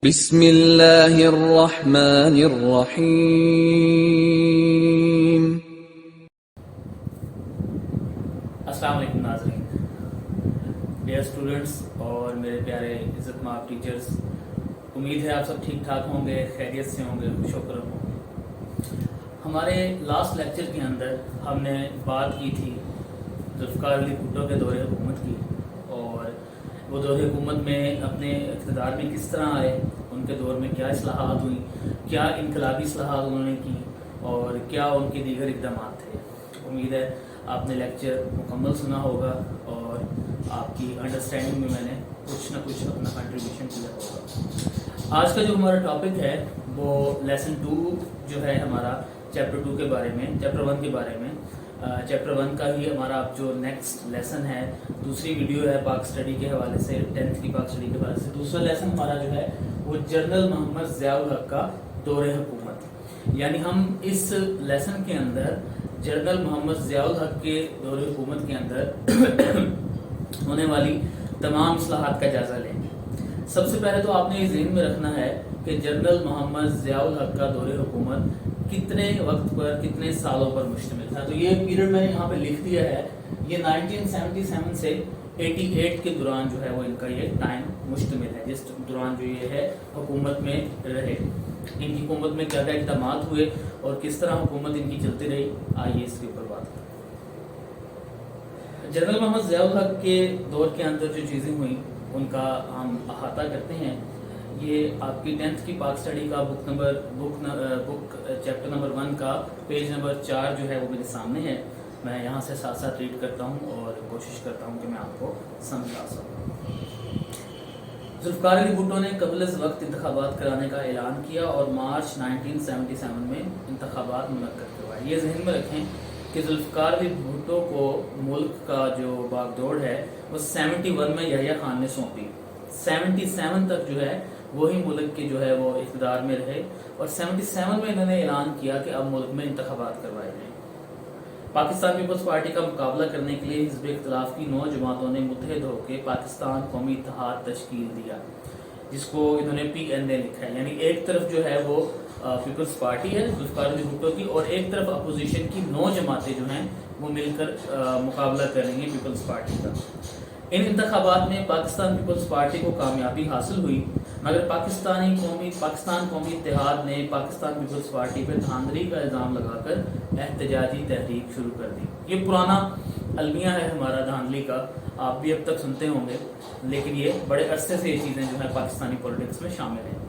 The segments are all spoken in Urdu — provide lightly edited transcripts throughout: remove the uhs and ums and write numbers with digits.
بسم اللہ الرحمن الرحیم۔ السلام علیکم ناظرین، ڈیئر اسٹوڈنٹس اور میرے پیارے عزت مآب ٹیچرز، امید ہے آپ سب ٹھیک ٹھاک ہوں گے، خیریت سے ہوں گے، خوش و خرم ہوں گے۔ ہمارے لاسٹ لیکچر کے اندر ہم نے بات کی تھی ذوالفقار علی بھٹو کے دور حکومت کی، اور وہ دور حکومت میں اپنے اقتدار میں کس طرح آئے، ان کے دور میں کیا اصلاحات ہوئی، کیا انقلابی اصلاحات انہوں نے کی، اور کیا ان کے دیگر اقدامات تھے۔ امید ہے آپ نے لیکچر مکمل سنا ہوگا اور آپ کی انڈرسٹینڈنگ میں میں نے کچھ نہ کچھ اپنا کنٹریبیوشن کیا ہوگا۔ آج کا جو ہمارا ٹاپک ہے وہ لیسن 2 جو ہے ہمارا چیپٹر 2 کے بارے میں، چیپٹر 1 کے بارے میں۔ چیپٹر 1 کا ہی ہمارا اب جو نیکسٹ لیسن ہے، دوسری ویڈیو ہے پاک اسٹڈی کے حوالے سے، 10th کی پاک اسٹڈی کے حوالے سے۔ دوسرا لیسن ہمارا جو ہے وہ جنرل محمد ضیاء الحق کا دور حکومت، یعنی ہم اس لیسن کے اندر جنرل محمد ضیاء الحق کے دور حکومت کے اندر ہونے والی تمام اصلاحات کا جائزہ لیں گے۔ سب سے پہلے تو آپ نے یہ ذہن میں رکھنا ہے کہ جنرل محمد ضیاء الحق کا دور حکومت کتنے وقت پر، کتنے سالوں پر مشتمل تھا۔ تو یہ پیریڈ میں نے یہاں پہ لکھ دیا ہے، یہ 1977 سے 88 کے دوران جو ہے وہ ان کا یہ ٹائم مشتمل ہے، جس دوران جو یہ ہے حکومت میں رہے۔ ان کی حکومت میں کیا کیا اقدامات ہوئے اور کس طرح حکومت ان کی چلتی رہی، آئیے اس کے اوپر بات کریں۔ جنرل محمد ضیاء الحق کے دور کے اندر جو چیزیں ہوئیں ان کا ہم احاطہ کرتے ہیں۔ یہ آپ کی 10th کی پاک اسٹڈی کا بک چیپٹر نمبر 1 کا پیج نمبر 4 جو ہے وہ میرے سامنے ہے۔ میں یہاں سے ساتھ ساتھ ریڈ کرتا ہوں اور کوشش کرتا ہوں کہ میں آپ کو سمجھا سکوں۔ ذوالفقار علی بھٹو نے قبل از وقت انتخابات کرانے کا اعلان کیا اور مارچ 1977 میں انتخابات منعقد کروائے۔ یہ ذہن میں رکھیں کہ ذوالفقار علی بھٹو کو ملک کا جو باغ دوڑ ہے وہ 71 میں یحییٰ خان نے سونپی۔ 77 تک جو ہے وہی ملک کے جو ہے وہ اقتدار میں رہے، اور 77 میں انہوں نے اعلان کیا کہ اب ملک میں انتخابات کروائے جائیں۔ پاکستان پیپلز پارٹی کا مقابلہ کرنے کے لیے حزب اختلاف کی 9 جماعتوں نے متحد ہو کے پاکستان قومی اتحاد تشکیل دیا، جس کو انہوں نے PNA لکھا ہے۔ یعنی ایک طرف جو ہے وہ پیپلز پارٹی ہے ذوالفقار علی بھٹو کی، اور ایک طرف اپوزیشن کی 9 جماعتیں جو ہیں وہ مل کر مقابلہ کریں گی پیپلز پارٹی کا۔ ان انتخابات میں پاکستان پیپلز پارٹی کو کامیابی حاصل ہوئی، مگر پاکستان قومی اتحاد نے پاکستان پیپلز پارٹی پہ دھاندلی کا الزام لگا کر احتجاجی تحریک شروع کر دی۔ یہ پرانا المیہ ہے ہمارا دھاندلی کا، آپ بھی اب تک سنتے ہوں گے، لیکن یہ بڑے عرصے سے یہ چیزیں جو ہیں پاکستانی پولیٹکس میں شامل ہیں۔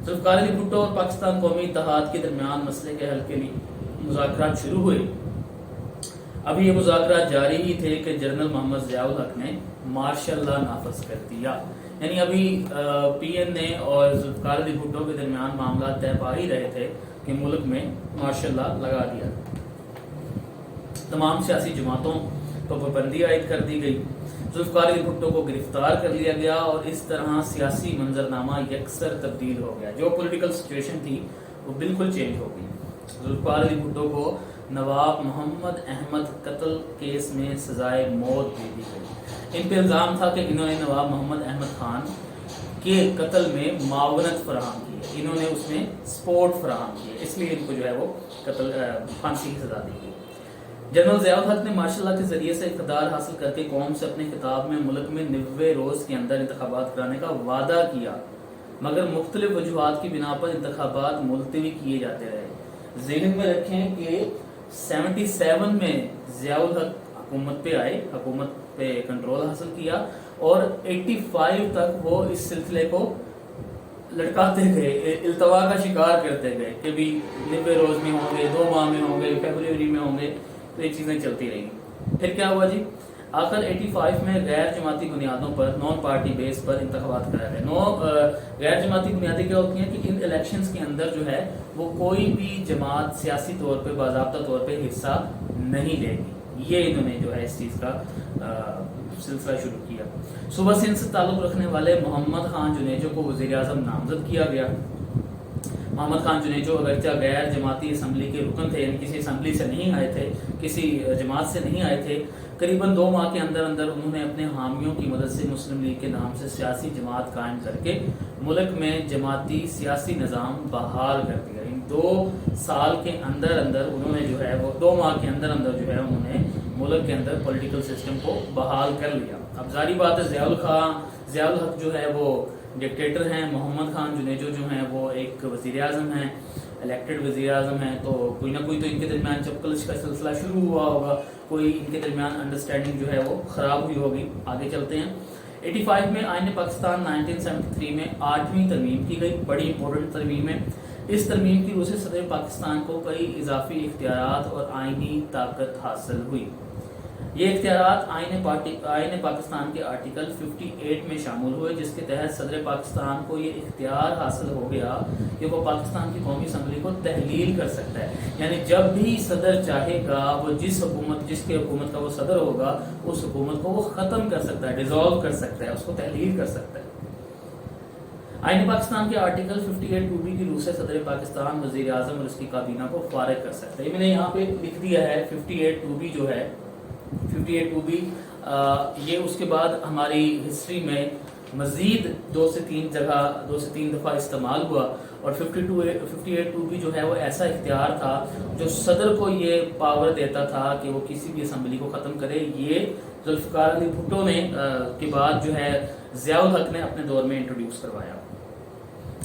ذوالفقار علی بھٹو اور پاکستان قومی اتحاد کے درمیان مسئلے کے حل کے لیے مذاکرات شروع ہوئے۔ ابھی یہ مذاکرات جاری ہی تھے کہ جنرل محمد ضیاء الحق نے مارشل لا نافذ کر دیا۔ یعنی ابھی PNA اور ذوالفقار علی بھٹو کے درمیان معاملات طے پا ہی رہے تھے کہ ملک میں مارشل لا لگا دیا۔ تمام سیاسی جماعتوں کو پابندی عائد کر دی گئی، ذوالفقار علی بھٹو کو گرفتار کر لیا گیا، اور اس طرح سیاسی منظرنامہ یکسر تبدیل ہو گیا۔ جو پولیٹیکل سچویشن تھی وہ بالکل چینج ہو گئی۔ ذوالفقار علی بھٹو کو نواب محمد احمد قتل کیس میں سزائے موت دے دی گئی۔ ان پہ الزام تھا کہ انہوں نے نواب محمد احمد خان کے قتل میں معاونت فراہم کی ہے، انہوں نے اس میں سپورٹ فراہم کی ہے، اس لیے ان کو جو ہے وہ پھانسی کی سزا دی گئی۔ جنرل ضیاء الحق نے مارشل لا کے ذریعے سے اقتدار حاصل کر کے قوم سے اپنے خطاب میں ملک میں 90 روز کے اندر انتخابات کرانے کا وعدہ کیا، مگر مختلف وجوہات کی بنا پر انتخابات ملتوی کیے جاتے رہے۔ ذہن میں رکھیں کہ 77 میں ضیاء الحق حکومت پہ آئے، حکومت پہ کنٹرول حاصل کیا، اور 85 تک وہ اس سلسلے کو لٹکاتے گئے، التوا کا شکار کرتے گئے کہ بھی 90 روز میں ہوں گے، 2 ماہ میں ہوں گے، فیبروری میں ہوں گے، تو یہ چیزیں چلتی رہیں۔ پھر کیا ہوا جی؟ آخر 85 میں غیر جماعتی بنیادوں پر، نان پارٹی بیس پر انتخابات کرائے گئے۔ غیر جماعتی بنیادیں کیا ہوتی ہیں کہ ان الیکشنز کے اندر جو ہے وہ کوئی بھی جماعت سیاسی طور پہ باضابطہ طور پہ حصہ نہیں لے گی۔ یہ انہوں نے جو ہے اس چیز کا سلسلہ شروع کیا۔ صوبہ سندھ سے تعلق رکھنے والے محمد خان جنیجو کو وزیر اعظم نامزد کیا گیا۔ محمد خان جنیجو اگرچہ غیر جماعتی اسمبلی کے رکن تھے، یعنی کسی اسمبلی سے نہیں آئے تھے، کسی جماعت سے نہیں آئے تھے، قریباً 2 ماہ کے اندر انہوں نے اپنے حامیوں کی مدد سے مسلم لیگ کے نام سے سیاسی جماعت قائم کر کے ملک میں جماعتی سیاسی نظام بحال کر دیا۔ ان 2 سال کے اندر انہوں نے جو ہے وہ 2 ماہ کے اندر جو ہے انہوں نے ملک کے اندر پولیٹیکل سسٹم کو بحال کر لیا۔ اب ظاہری بات ہے ضیاء الحق جو ہے وہ ڈکٹیٹر ہیں، محمد خان جنیجو جو ہیں وہ ایک وزیر اعظم ہیں، الیکٹڈ وزیر اعظم ہیں، تو کوئی نہ کوئی تو ان کے درمیان چپکلش کا سلسلہ شروع ہوا ہوگا، کوئی ان کے درمیان انڈرسٹینڈنگ جو ہے وہ خراب ہوئی ہوگی۔ آگے چلتے ہیں۔ 85 میں آئین پاکستان 1973 میں 8ویں ترمیم کی گئی، بڑی امپورٹنٹ ترمیم ہے۔ اس ترمیم کی روح سے صدر پاکستان کو کئی اضافی اختیارات اور آئینی طاقت حاصل ہوئی۔ یہ اختیارات آئین پاکستان کے آرٹیکل 58 میں شامل ہوئے، جس کے تحت صدر پاکستان کو یہ اختیار حاصل ہو گیا کہ وہ پاکستان کی قومی اسمبلی کو تحلیل کر سکتا ہے، یعنی جب بھی صدر چاہے گا وہ جس کی حکومت کا وہ صدر ہوگا اس حکومت کو وہ ختم کر سکتا ہے، ڈیزالو کر سکتا ہے، اس کو تحلیل کر سکتا ہے۔ آئین پاکستان کے آرٹیکل 58(2)B کی روح سے صدر پاکستان وزیر اعظم اور اس کی کابینہ کو فارغ کر سکتا ہے۔ یہ میں نے یہاں پہ لکھ دیا ہے 58(2)B جو ہے 58(2)B، یہ اس کے بعد ہماری ہسٹری میں مزید 2 سے 3 دفعہ استعمال ہوا، اور 58(2)B جو ہے وہ ایسا اختیار تھا جو صدر کو یہ پاور دیتا تھا کہ وہ کسی بھی اسمبلی کو ختم کرے۔ یہ ذوالفقار علی بھٹو نے کے بعد جو ہے ضیاء الحق نے اپنے دور میں انٹروڈیوس کروایا۔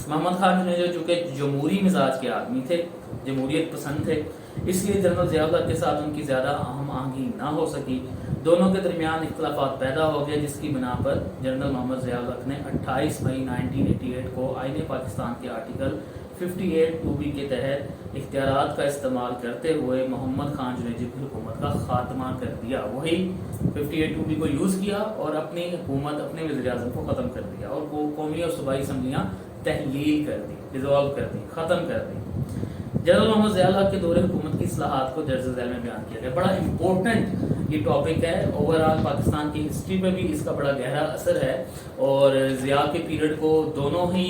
محمد خان جو کہ جمہوری مزاج کے آدمی تھے، جمہوریت پسند تھے، اس لیے جنرل ضیاء الحق کے ساتھ ان کی زیادہ ہم آہنگی نہ ہو سکی، دونوں کے درمیان اختلافات پیدا ہو گئے، جس کی بنا پر جنرل محمد ضیاء الحق نے 28 مئی 1988 کو آئین پاکستان کے آرٹیکل 58(2)B کے تحت اختیارات کا استعمال کرتے ہوئے محمد خان جنیجو کی حکومت کا خاتمہ کر دیا۔ وہی 58(2)B کو یوز کیا اور اپنی حکومت، اپنے وزیر اعظم کو ختم کر دیا، اور قومی اور صوبائی اسمبلیاں تحلیل کر دی، ڈیزالو کر دی، ختم کر دی۔ جنرل محمد ضیاء الحق کے دور حکومت کی اصلاحات کو درج ذیل میں بیان کیا گیا۔ بڑا امپورٹنٹ یہ ٹاپک ہے، اوورآل پاکستان کی ہسٹری پہ بھی اس کا بڑا گہرا اثر ہے، اور ضیاء کے پیریڈ کو دونوں ہی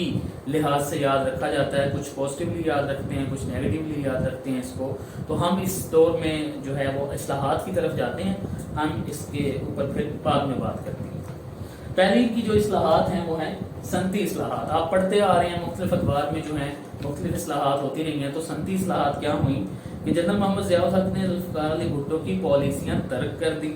لحاظ سے یاد رکھا جاتا ہے، کچھ پازیٹیولی یاد رکھتے ہیں، کچھ نیگیٹیولی یاد رکھتے ہیں اس کو۔ تو ہم اس دور میں جو ہے وہ اصلاحات کی طرف جاتے ہیں، ہم اس کے اوپر پھر بعد میں بات کرتے ہیں۔ پہلی کی جو اصلاحات ہیں وہ ہیں صنعتی اصلاحات۔ آپ پڑھتے آ رہے ہیں مختلف ادوار میں جو ہیں مختلف اصلاحات ہوتی رہی ہیں۔ تو صنعتی اصلاحات کیا ہوئیں کہ جنرل محمد ضیاء الحق نے ذوالفقار علی بھٹو کی پالیسیاں ترک کر دی،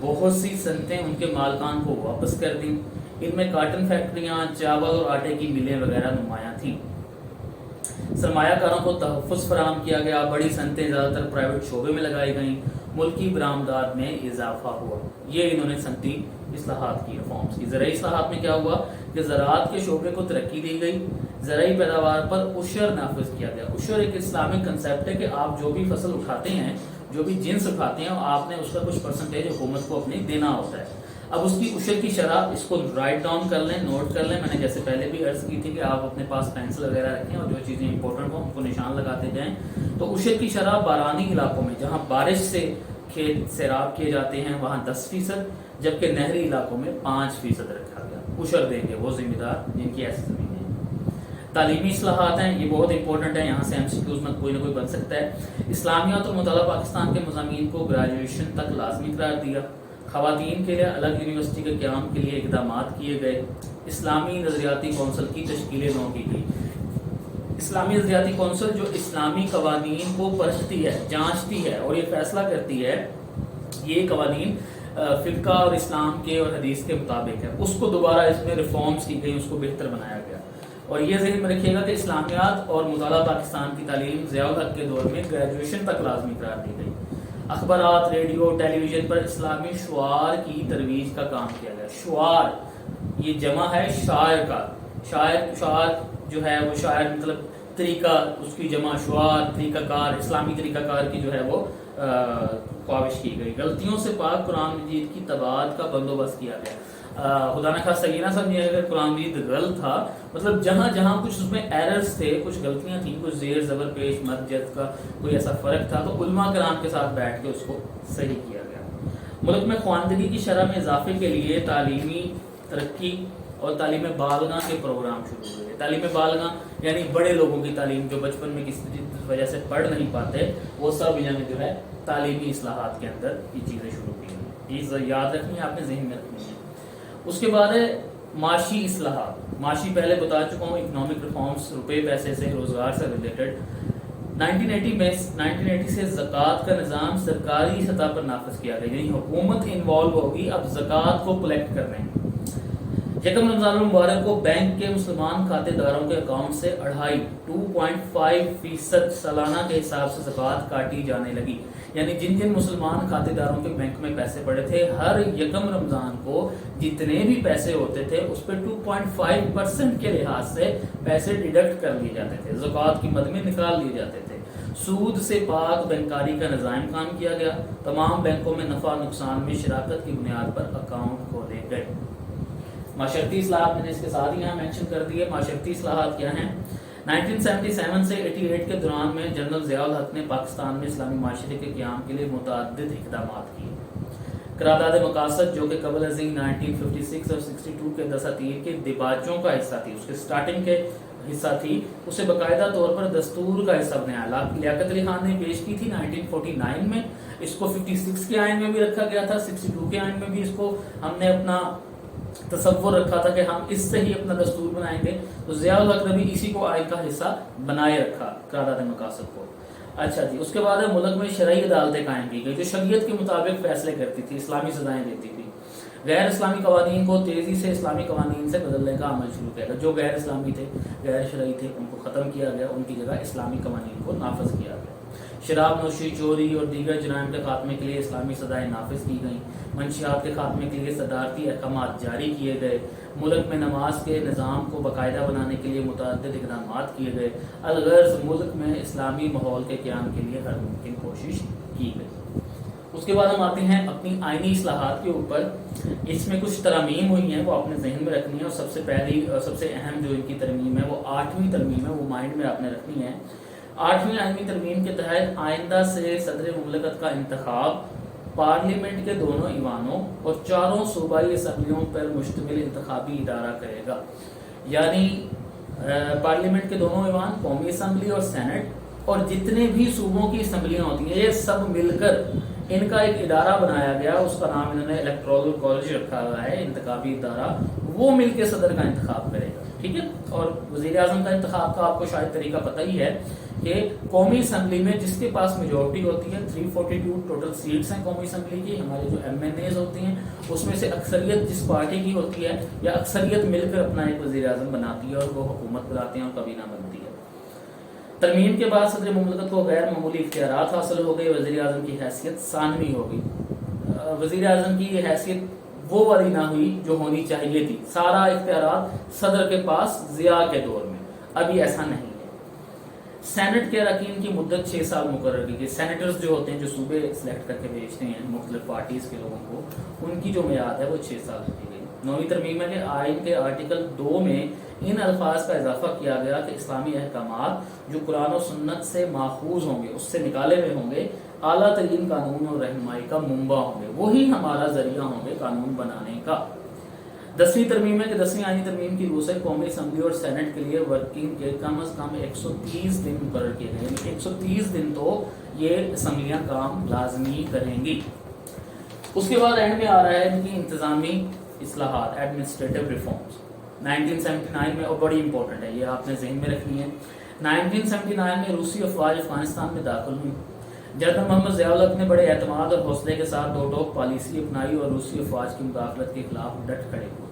بہت سی صنعتیں ان کے مالکان کو واپس کر دیں، ان میں کاٹن فیکٹریاں، چاول اور آٹے کی ملیں وغیرہ نمایاں تھیں۔ سرمایہ کاروں کو تحفظ فراہم کیا گیا، بڑی صنعتیں زیادہ تر پرائیویٹ شعبے میں لگائی گئیں، ملکی برآمدات میں اضافہ ہوا۔ یہ انہوں نے صنعتی اصلاحات کی، ریفارمز کی۔ زرعی اصلاحات میں کیا ہوا کہ زراعت کے شعبے کو ترقی دی گئی، زرعی پیداوار پر عشر نافذ کیا گیا۔ عشر ایک اسلامک کنسیپٹ ہے کہ آپ جو بھی فصل اٹھاتے ہیں، جو بھی جنس اٹھاتے ہیں، آپ نے اس کا کچھ پرسنٹیج حکومت کو اپنے دینا ہوتا ہے۔ اب اس کی عشر کی شرح، اس کو رائٹ ڈاؤن کر لیں، نوٹ کر لیں۔ میں نے جیسے پہلے بھی عرض کی تھی کہ آپ اپنے پاس پینسل وغیرہ رکھیں اور جو چیزیں امپورٹنٹ ہوں ان کو نشان لگاتے جائیں۔ تو عشر کی شرح بارانی علاقوں میں جہاں بارش سے کھیت سیراب کیے جاتے ہیں وہاں 10%، جبکہ نہری علاقوں میں 5% رکھا گیا۔ عشر دیں گے وہ ذمہ دار جن کی ایسی زمینیں ہیں۔ تعلیمی اصلاحات ہیں، یہ بہت امپورٹنٹ ہے، یہاں سے MCQs میں کوئی نہ کوئی بن سکتا ہے۔ اسلامیات اور مطالعہ پاکستان کے مضامین کو گریجویشن تک لازمی قرار دیا۔ خواتین کے لیے الگ یونیورسٹی کے قیام کے لیے اقدامات کیے گئے۔ اسلامی نظریاتی کونسل کی تشکیل نو کی گئی۔ اسلامی نظریاتی کونسل جو اسلامی قوانین کو پرکھتی ہے، جانچتی ہے اور یہ فیصلہ کرتی ہے یہ قوانین فقہ اور اسلام کے اور حدیث کے مطابق ہے، اس کو دوبارہ اس میں ریفارمز کی گئی، اس کو بہتر بنایا گیا۔ اور یہ ذہن میں رکھیے گا کہ اسلامیات اور مطالعہ پاکستان کی تعلیم ضیاء الحق کے دور میں گریجویشن تک لازمی قرار دی گئی۔ اخبارات، ریڈیو، ٹیلی ویژن پر اسلامی شعار کی ترویج کا کام کیا گیا۔ شعار یہ جمع ہے شاعر کا، شعار جو ہے وہ شاعر مطلب طریقہ، اس کی جمع شعار، طریقہ کار، اسلامی طریقہ کار کی جو ہے وہ کاوش کی گئی۔ غلطیوں سے پاک قرآن مجید کی طباعت کا بندوبست کیا گیا۔ خدا نہ خواستہ یہ نہ سمجھے اگر قرآن مجید غلط تھا، مطلب جہاں جہاں کچھ اس میں ایررز تھے، کچھ غلطیاں تھیں، کچھ زیر زبر پیش مد جد کا کوئی ایسا فرق تھا، تو علماء کرام کے ساتھ بیٹھ کے اس کو صحیح کیا گیا۔ ملک میں خواندگی کی شرح میں اضافے کے لیے تعلیمی ترقی اور تعلیم بالغاں کے پروگرام شروع ہوئے. تعلیم بالغاں یعنی بڑے لوگوں کی تعلیم جو بچپن میں کسی وجہ سے پڑھ نہیں پاتے, وہ سب یعنی جو ہے تعلیمی اصلاحات کے اندر یہ چیزیں شروع کی ہیں. یہ یاد رکھنی ہے, آپ نے ذہن میں رکھنی ہے. اس کے بعد ہے معاشی اصلاحات. معاشی پہلے بتا چکا ہوں, اکنامک ریفارمز, روپے پیسے سے, روزگار سے ریلیٹڈ. 1980 سے زکوٰۃ کا نظام سرکاری سطح پر نافذ کیا گیا, یعنی حکومت انوالو ہوگی اب زکوٰۃ کو کلیکٹ کرنے میں. یکم رمضان المبارک کو بینک کے مسلمان کھاتے داروں کے اکاؤنٹ سے 2.5% سالانہ کے حساب سے زکوٰۃ کاٹی جانے لگی. یعنی جن جن مسلمان کھاتے داروں کے بینک میں پیسے پڑے تھے, ہر یکم رمضان کو جتنے بھی پیسے ہوتے تھے اس پہ 2.5% کے لحاظ سے پیسے ڈیڈکٹ کر لیے جاتے تھے, زکوٰۃ کی مد میں نکال لیے جاتے تھے. سود سے پاک بینکاری کا نظام قائم کیا گیا. تمام بینکوں میں نفع نقصان میں شراکت کی بنیاد پر اکاؤنٹ کھولے گئے. معاشرتی اصلاحات میں نے اس کے ساتھ یہاں مینشن کر دی ہے. معاشرتی اصلاحات کیا ہیں؟ 1977 سے 88 کے دوران میں جنرل ضیاء الحق نے پاکستان میں اسلامی معاشرے کے قیام کے لیے متعدد اقدامات کیے. قرارداد مقاصد جو کہ قبل ازیں 1956 اور 62 کے دساتیر کے دباچوں کا حصہ تھی, اس کے سٹارٹنگ کے حصہ تھی, اسے باقاعدہ طور پر دستور کا حصہ بنایا. لیاقت علی خان نے پیش کی تھی 1949 میں. اس کو 56 کے آئین میں بھی رکھا گیا تھا, 62 کے آئین میں بھی اس کو ہم نے اپنا تصور رکھا تھا کہ ہم اس سے ہی اپنا دستور بنائیں گے. تو ضیاء الحق نے بھی اسی کو آئین کا حصہ بنائے رکھا, قرارداد مقاصد کو. اچھا جی, اس کے بعد ملک میں شرعی عدالتیں قائم کی گئی جو شریعت کے مطابق فیصلے کرتی تھی, اسلامی سزائیں دیتی تھی. غیر اسلامی قوانین کو تیزی سے اسلامی قوانین سے بدلنے کا عمل شروع کیا گیا. جو غیر اسلامی تھے, غیر شرعی تھے, ان کو ختم کیا گیا, ان کی جگہ اسلامی قوانین کو نافذ کیا گیا. شراب نوشی, چوری اور دیگر جرائم کے خاتمے کے لیے اسلامی سزائیں نافذ کی گئیں. منشیات کے خاتمے کے لیے صدارتی احکامات جاری کیے گئے. ملک میں نماز کے نظام کو باقاعدہ بنانے کے لیے متعدد اقدامات کیے گئے. الغرض ملک میں اسلامی ماحول کے قیام کے لیے ہر ممکن کوشش کی گئی. اس کے بعد ہم آتے ہیں اپنی آئینی اصلاحات کے اوپر. اس میں کچھ ترامیم ہوئی ہیں, وہ اپنے ذہن میں رکھنی ہے. اور سب سے پہلی اور سب سے اہم جو ان کی ترمیم ہے وہ 8ویں ترمیم ہے, وہ مائنڈ میں آپ نے رکھنی ہے. 8ویں آئینی ترمیم کے تحت آئندہ سے صدر مملکت کا انتخاب پارلیمنٹ کے دونوں ایوانوں اور 4 صوبائی اسمبلیوں پر مشتمل انتخابی ادارہ کرے گا. یعنی پارلیمنٹ کے دونوں ایوان, قومی اسمبلی اور سینٹ, اور جتنے بھی صوبوں کی اسمبلیاں ہوتی ہیں, یہ سب مل کر ان کا ایک ادارہ بنایا گیا. اس کا نام انہوں نے الیکٹورل کالج رکھا ہوا ہے, انتخابی ادارہ. وہ مل کے صدر کا انتخاب کرے گا. ٹھیک ہے. اور وزیر اعظم کا انتخاب کا آپ کو شاید طریقہ پتہ ہی ہے کہ قومی اسمبلی میں جس کے پاس میجورٹی ہوتی ہے, 342 ٹوٹل سیٹس ہیں قومی اسمبلی کی, ہمارے جو MNAs ہوتی ہیں اس میں سے اکثریت جس پارٹی کی ہوتی ہے یا اکثریت مل کر اپنا ایک وزیر اعظم بناتی ہے اور وہ حکومت بناتے ہیں اور کابینہ بنتی ہے. ترمیم کے بعد صدر مملکت کو غیر معمولی اختیارات حاصل ہو گئے. وزیر اعظم کی حیثیت ثانوی ہو گئی. وزیر اعظم کی حیثیت وہ والی نہ ہوئی جو ہونی چاہیے تھی. سارا اختیارات صدر کے پاس ضیاء کے دور میں, ابھی ایسا نہیں ہے. سینٹ کے اراکین کی مدت 6 سال مقرر کی گئی. سینیٹرز جو ہوتے ہیں جو صوبے سلیکٹ کر کے بھیجتے ہیں مختلف پارٹیز کے لوگوں کو, ان کی جو میعاد ہے وہ 6 سال کی گئی. 9ویں ترمیم میں آئین کے آرٹیکل 2 میں ان الفاظ کا اضافہ کیا گیا کہ اسلامی احکامات جو قرآن و سنت سے ماخوذ ہوں گے, اس سے نکالے ہوئے ہوں گے, اعلیٰ ترین قانون اور رہنمائی کا منبع ہوں گے, وہی ہمارا ذریعہ ہوں گے قانون بنانے کا. 10ویں ترمیم ہے کہ 10ویں آئینی ترمیم کی روح سے قومی اسمبلی اور سینٹ کے لیے ورکنگ کے کم از کم 130 دن مقرر کیے گئے. یعنی 130 دن تو یہ اسمبلیاں کام لازمی کریں گی. اس کے بعد اینڈ میں آ رہا ہے ان کی انتظامی اصلاحات, ایڈمنسٹریٹو ریفارمز. 1979 میں, اور بڑی امپورٹنٹ ہے یہ آپ نے ذہن میں رکھنی ہے. 1979 میں روسی افواج افغانستان میں داخل ہوئی. جنرل محمد ضیاء الحق نے بڑے اعتماد اور حوصلے کے ساتھ 2 ٹوک پالیسی اپنائی اور روسی افواج کی مداخلت کے خلاف ڈٹ کھڑے ہوئے.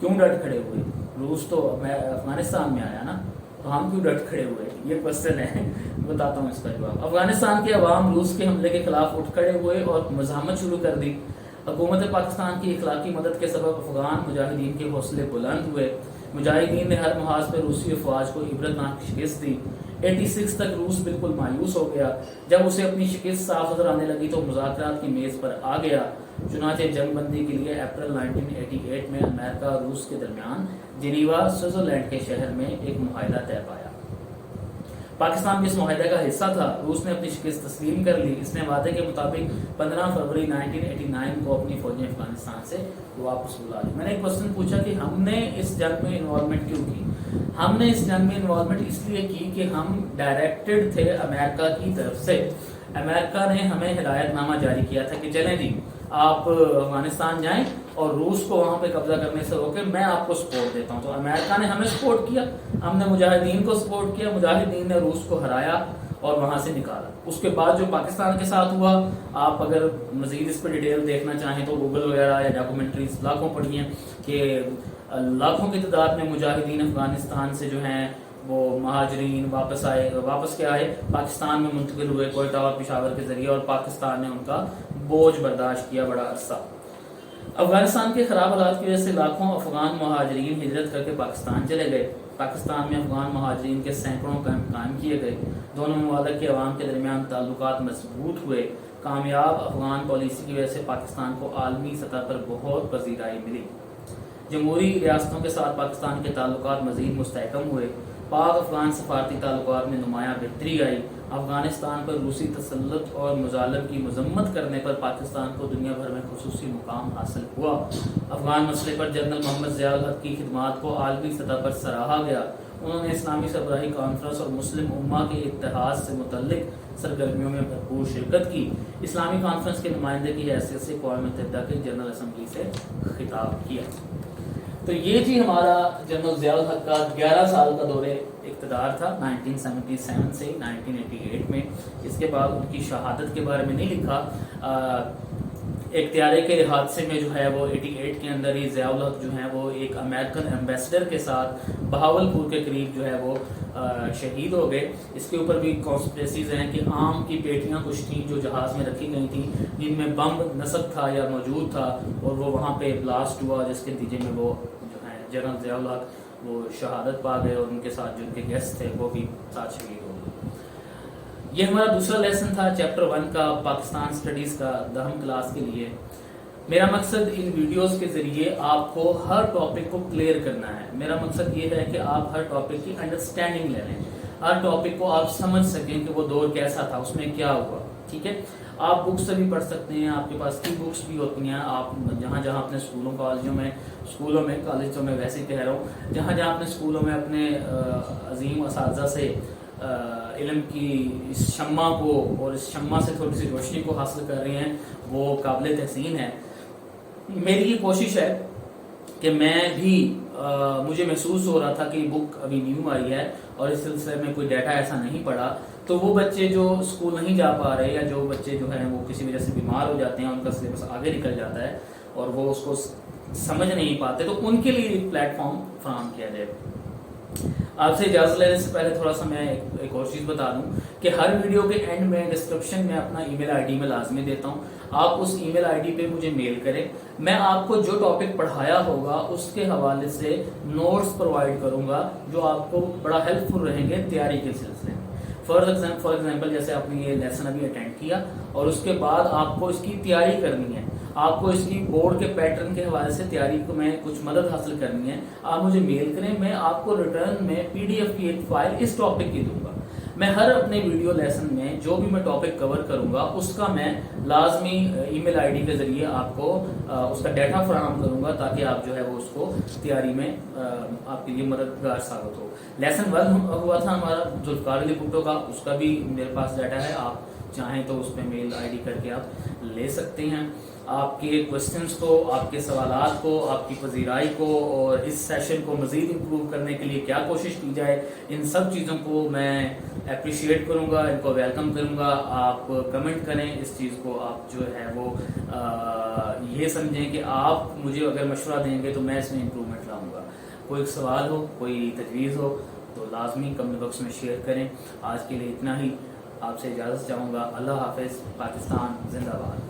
کیوں ڈٹ کھڑے ہوئے؟ روس تو افغانستان میں آیا نا, تو ہم کیوں ڈٹ کھڑے ہوئے, یہ کوشچن ہے. بتاتا ہوں اس کا جواب. افغانستان کے عوام روس کے حملے کے خلاف اٹھ کھڑے ہوئے اور مزاحمت شروع کر دی. حکومت پاکستان کی اخلاقی مدد کے سبب افغان مجاہدین کے حوصلے بلند ہوئے. مجاہدین نے ہر محاذ پہ روسی افواج کو عبرتناک شکست دی. 86 تک روس بالکل مایوس ہو گیا. جب اسے اپنی شکست صاف نظر آنے لگی تو مذاکرات کی میز پر آ گیا. چنانچہ جنگ بندی کے لیے اپریل 1988 میں امریکہ اور روس کے درمیان جنیوا سوئٹزرلینڈ کے شہر میں ایک معاہدہ طے پایا. پاکستان بھی اس معاہدے کا حصہ تھا. روس نے اپنی شکست تسلیم کر لی. اس نے وعدے کے مطابق 15 فروری 1989 کو اپنی فوجیں افغانستان سے واپس بلا لی. میں نے ایک کوشچن پوچھا کہ ہم نے اس جنگ میں انوالومنٹ کیوں کی؟ ہم نے اس جنگ میں انوالومنٹ اس لیے کی کہ ہم ڈائریکٹڈ تھے امریکہ کی طرف سے. امریکہ نے ہمیں ہدایت نامہ جاری کیا تھا کہ چلیں جی آپ افغانستان جائیں اور روس کو وہاں پہ قبضہ کرنے سے روکے، میں آپ کو سپورٹ دیتا ہوں. تو امریکہ نے ہمیں سپورٹ کیا، ہم نے مجاہدین کو سپورٹ کیا، مجاہدین نے روس کو ہرایا اور وہاں سے نکالا. اس کے بعد جو پاکستان کے ساتھ ہوا، آپ اگر مزید اس پہ ڈیٹیل دیکھنا چاہیں تو گوگل وغیرہ یا ڈاکومنٹریز لاکھوں پڑھی ہیں کہ لاکھوں کی تعداد میں مجاہدین افغانستان سے جو ہیں وہ مہاجرین واپس آئے پاکستان میں منتقل ہوئے کوئٹہ اور پشاور کے ذریعے، اور پاکستان نے ان کا بوجھ برداشت کیا بڑا عرصہ. افغانستان کے خراب حالات کی وجہ سے لاکھوں افغان مہاجرین ہجرت کر کے پاکستان چلے گئے. پاکستان میں افغان مہاجرین کے سینکڑوں کیمپ قائم کیے گئے. دونوں ممالک کے عوام کے درمیان تعلقات مضبوط ہوئے. کامیاب افغان پالیسی کی وجہ سے پاکستان کو عالمی سطح پر بہت پذیرائی ملی. جمہوری ریاستوں کے ساتھ پاکستان کے تعلقات مزید مستحکم ہوئے. پاک افغان سفارتی تعلقات میں نمایاں بہتری آئی. افغانستان پر روسی تسلط اور مظالم کی مذمت کرنے پر پاکستان کو دنیا بھر میں خصوصی مقام حاصل ہوا. افغان مسئلے پر جنرل محمد ضیاء الحق کی خدمات کو عالمی سطح پر سراہا گیا. انہوں نے اسلامی سربراہی کانفرنس اور مسلم امہ کے اتحاد سے متعلق سرگرمیوں میں بھرپور شرکت کی. اسلامی کانفرنس کے نمائندے کی حیثیت سے اقوام متحدہ کے جنرل اسمبلی سے خطاب کیا. تو یہ جی ہمارا جنرل ضیاء الحق کا 11 سال کا دور اقتدار تھا 1977 سے 1988 میں. اس کے بعد ان کی شہادت کے بارے میں نہیں لکھا. اختیارے کے حادثے میں جو ہے وہ 88 کے اندر ہی ضیاء الحق جو ہیں وہ ایک امریکن ایمبیسڈر کے ساتھ بہاولپور کے قریب جو ہے وہ شہید ہو گئے. اس کے اوپر بھی کانسپریسیز ہیں کہ آم کی پیٹیاں کچھ تھیں جو جہاز میں رکھی گئی تھیں جن میں بم نصب تھا یا موجود تھا، اور وہ وہاں پہ بلاسٹ ہوا جس کے نتیجے میں وہ جو ہے جنرل ضیاء الحق وہ شہادت پا گئے، اور ان کے ساتھ جو ان کے گیسٹ تھے وہ بھی ساتھ شہید ہو گئے. یہ ہمارا دوسرا لیسن تھا چیپٹر 1 کا پاکستان سٹڈیز کا 10th کلاس کے لیے. میرا مقصد ان ویڈیوز کے ذریعے آپ کو ہر ٹاپک کو کلیئر کرنا ہے. میرا مقصد یہ ہے کہ آپ ہر ٹاپک کی انڈرسٹینڈنگ لے لیں، ہر ٹاپک کو آپ سمجھ سکیں کہ وہ دور کیسا تھا، اس میں کیا ہوا. ٹھیک ہے، آپ بکس سے بھی پڑھ سکتے ہیں، آپ کے پاس ای بکس بھی ہوتی ہیں. آپ جہاں جہاں اپنے اسکولوں میں کالجوں میں ویسے کہہ رہا ہوں، جہاں جہاں اپنے اسکولوں میں اپنے عظیم اساتذہ سے علم کی اس شمع کو اور اس شمع سے تھوڑی سی روشنی کو حاصل کر رہے ہیں، وہ قابل تحسین ہے. میری یہ کوشش ہے کہ میں بھی مجھے محسوس ہو رہا تھا کہ یہ بک ابھی نیو آئی ہے اور اس سلسلے میں کوئی ڈیٹا ایسا نہیں پڑا، تو وہ بچے جو اسکول نہیں جا پا رہے یا جو بچے جو ہیں وہ کسی وجہ سے بیمار ہو جاتے ہیں، ان کا سلیبس آگے نکل جاتا ہے اور وہ اس کو سمجھ نہیں پاتے، تو ان کے لیے ایک پلیٹ فارم فراہم کیا جائے. آپ سے اجازت لینے سے پہلے تھوڑا سا میں ایک اور چیز بتا دوں کہ ہر ویڈیو کے اینڈ میں ڈسکرپشن میں اپنا ای میل آئی ڈی میں لازمی دیتا ہوں. آپ اس ای میل آئی ڈی پہ مجھے میل کریں. میں آپ کو جو ٹاپک پڑھایا ہوگا اس کے حوالے سے نوٹس پرووائڈ کروں گا جو آپ کو بڑا ہیلپ فل رہیں گے تیاری کے سلسلے میں. فار ایگزامپل جیسے آپ نے یہ لیسن ابھی اٹینڈ کیا اور اس کے بعد آپ کو اس کی تیاری کرنی ہے، آپ کو اس کی بورڈ کے پیٹرن کے حوالے سے تیاری کو میں کچھ مدد حاصل کرنی ہے، آپ مجھے میل کریں. میں آپ کو ریٹرن میں PDF کی ایک فائل اس ٹاپک کی دوں گا. میں ہر اپنے ویڈیو لیسن میں جو بھی میں ٹاپک کور کروں گا اس کا میں لازمی ای میل آئی ڈی کے ذریعے آپ کو اس کا ڈیٹا فراہم کروں گا تاکہ آپ جو ہے وہ اس کو تیاری میں آپ کے لیے مددگار ثابت ہو. لیسن 1 ہوا تھا ہمارا ذوالفقار علی بھٹو کا، اس کا بھی میرے پاس ڈیٹا ہے، آپ چاہیں تو اس پہ میل آئی ڈی کر کے آپ لے سکتے ہیں. آپ کے کوسچنس کو، آپ کے سوالات کو، آپ کی پذیرائی کو اور اس سیشن کو مزید امپروو کرنے کے لیے کیا کوشش کی جائے، ان سب چیزوں کو میں اپریشیٹ کروں گا، ان کو ویلکم کروں گا. آپ کمنٹ کریں اس چیز کو، آپ جو ہے وہ یہ سمجھیں کہ آپ مجھے اگر مشورہ دیں گے تو میں اس میں امپروومنٹ لاؤں گا. کوئی سوال ہو، کوئی تجویز ہو تو لازمی کمنٹ باکس میں شیئر کریں. آج کے لیے اتنا ہی، آپ سے اجازت چاہوں گا. اللہ حافظ. پاکستان زندہ باد.